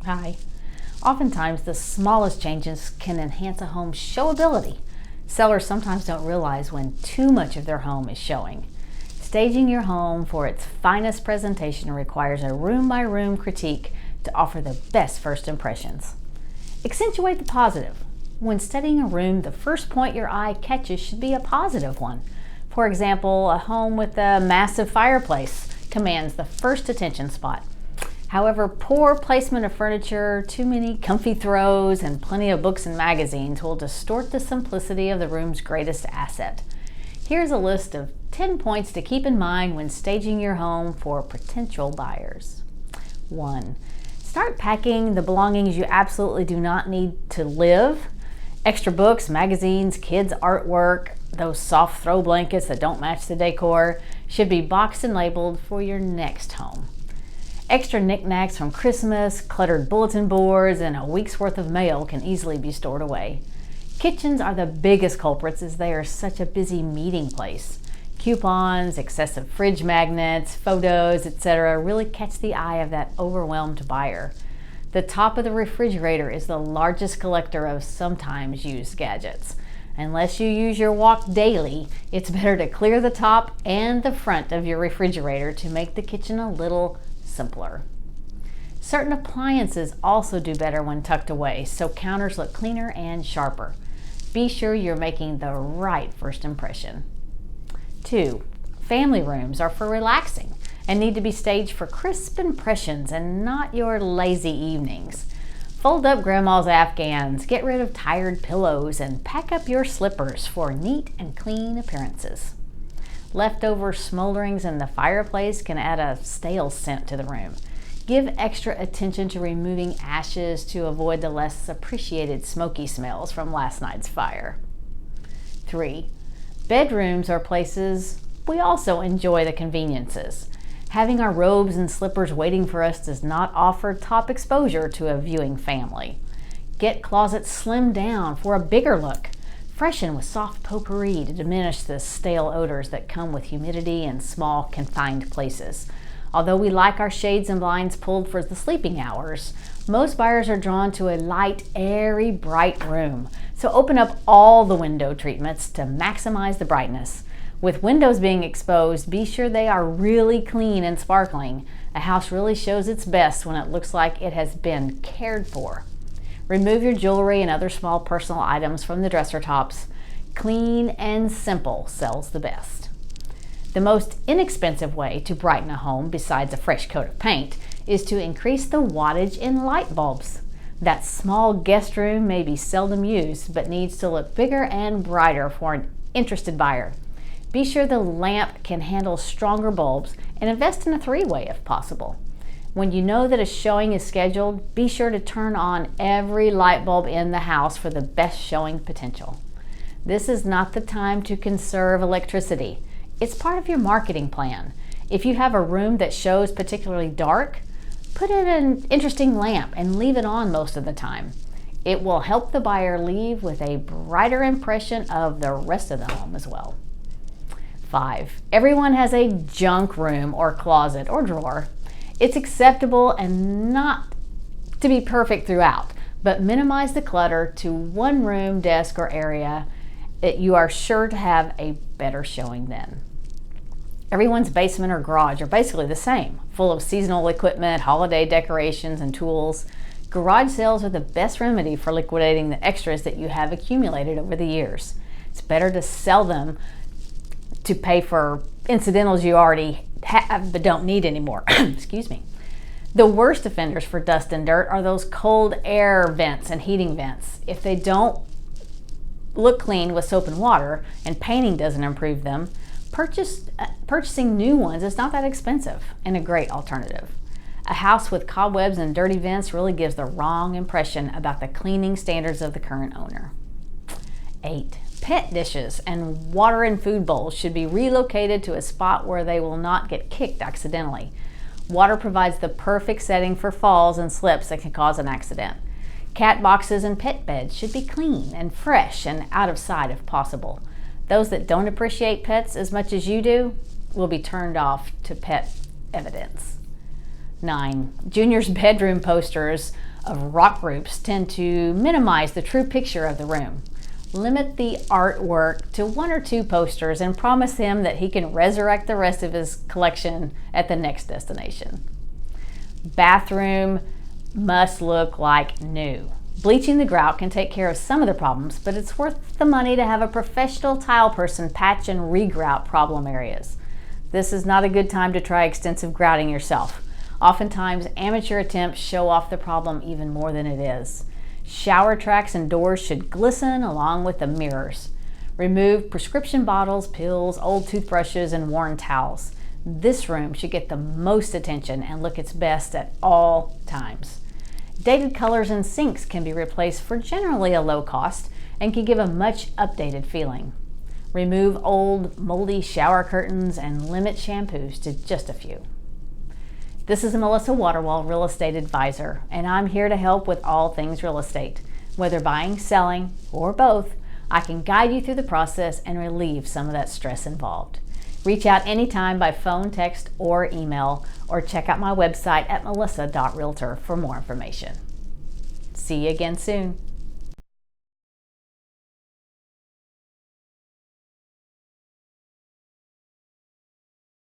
Hi. Oftentimes, the smallest changes can enhance a home's showability. Sellers sometimes don't realize when too much of their home is showing. Staging your home for its finest presentation requires a room-by-room critique to offer the best first impressions. Accentuate the positive. When studying a room, the first point your eye catches should be a positive one. For example, a home with a massive fireplace commands the first attention spot. However, poor placement of furniture, too many comfy throws, and plenty of books and magazines will distort the simplicity of the room's greatest asset. Here's a list of 10 points to keep in mind when staging your home for potential buyers. 1. Start packing the belongings you absolutely do not need to live. Extra books, magazines, kids' artwork, those soft throw blankets that don't match the decor should be boxed and labeled for your next home. Extra knickknacks from Christmas, cluttered bulletin boards, and a week's worth of mail can easily be stored away. Kitchens are the biggest culprits as they are such a busy meeting place. Coupons, excessive fridge magnets, photos, etc. really catch the eye of that overwhelmed buyer. The top of the refrigerator is the largest collector of sometimes used gadgets. Unless you use your wok daily, it's better to clear the top and the front of your refrigerator to make the kitchen a little simpler. Certain appliances also do better when tucked away, so counters look cleaner and sharper. Be sure you're making the right first impression. 2. Family rooms are for relaxing and need to be staged for crisp impressions and not your lazy evenings. Fold up grandma's Afghans, get rid of tired pillows, and pack up your slippers for neat and clean appearances. Leftover smolderings in the fireplace can add a stale scent to the room. Give extra attention to removing ashes to avoid the less appreciated smoky smells from last night's fire. 3. Bedrooms are places we also enjoy the conveniences. Having our robes and slippers waiting for us does not offer top exposure to a viewing family. Get closets slimmed down for a bigger look. Freshen with soft potpourri to diminish the stale odors that come with humidity and small, confined places. Although we like our shades and blinds pulled for the sleeping hours, most buyers are drawn to a light, airy, bright room. So open up all the window treatments to maximize the brightness. With windows being exposed, be sure they are really clean and sparkling. A house really shows its best when it looks like it has been cared for. Remove your jewelry and other small personal items from the dresser tops. Clean and simple sells the best. The most inexpensive way to brighten a home, besides a fresh coat of paint, is to increase the wattage in light bulbs. That small guest room may be seldom used, but needs to look bigger and brighter for an interested buyer. Be sure the lamp can handle stronger bulbs and invest in a 3-way if possible. When you know that a showing is scheduled, be sure to turn on every light bulb in the house for the best showing potential. This is not the time to conserve electricity. It's part of your marketing plan. If you have a room that shows particularly dark, put in an interesting lamp and leave it on most of the time. It will help the buyer leave with a brighter impression of the rest of the home as well. 5. Everyone has a junk room or closet or drawer. It's acceptable and not to be perfect throughout, but minimize the clutter to one room, desk, or area that you are sure to have a better showing then. Everyone's basement or garage are basically the same, full of seasonal equipment, holiday decorations, and tools. Garage sales are the best remedy for liquidating the extras that you have accumulated over the years. It's better to sell them to pay for incidentals you already have but don't need anymore. Excuse me. The worst offenders for dust and dirt are those cold air vents and heating vents. If they don't look clean with soap and water and painting doesn't improve them, purchasing new ones is not that expensive and a great alternative. A house with cobwebs and dirty vents really gives the wrong impression about the cleaning standards of the current owner. 8. Pet dishes and water and food bowls should be relocated to a spot where they will not get kicked accidentally. Water provides the perfect setting for falls and slips that can cause an accident. Cat boxes and pet beds should be clean and fresh and out of sight if possible. Those that don't appreciate pets as much as you do will be turned off to pet evidence. 9. Junior's bedroom posters of rock groups tend to minimize the true picture of the room. Limit the artwork to 1 or 2 posters and promise him that he can resurrect the rest of his collection at the next destination. Bathroom must look like new. Bleaching the grout can take care of some of the problems, but it's worth the money to have a professional tile person patch and re-grout problem areas. This is not a good time to try extensive grouting yourself. Oftentimes, amateur attempts show off the problem even more than it is. Shower tracks and doors should glisten along with the mirrors. Remove prescription bottles, pills, old toothbrushes, and worn towels. This room should get the most attention and look its best at all times. Dated colors and sinks can be replaced for generally a low cost and can give a much updated feeling. Remove old, moldy shower curtains and limit shampoos to just a few. This is Melissa Waterwall, Real Estate Advisor, and I'm here to help with all things real estate. Whether buying, selling, or both, I can guide you through the process and relieve some of that stress involved. Reach out anytime by phone, text, or email, or check out my website at melissa.realtor for more information. See you again soon.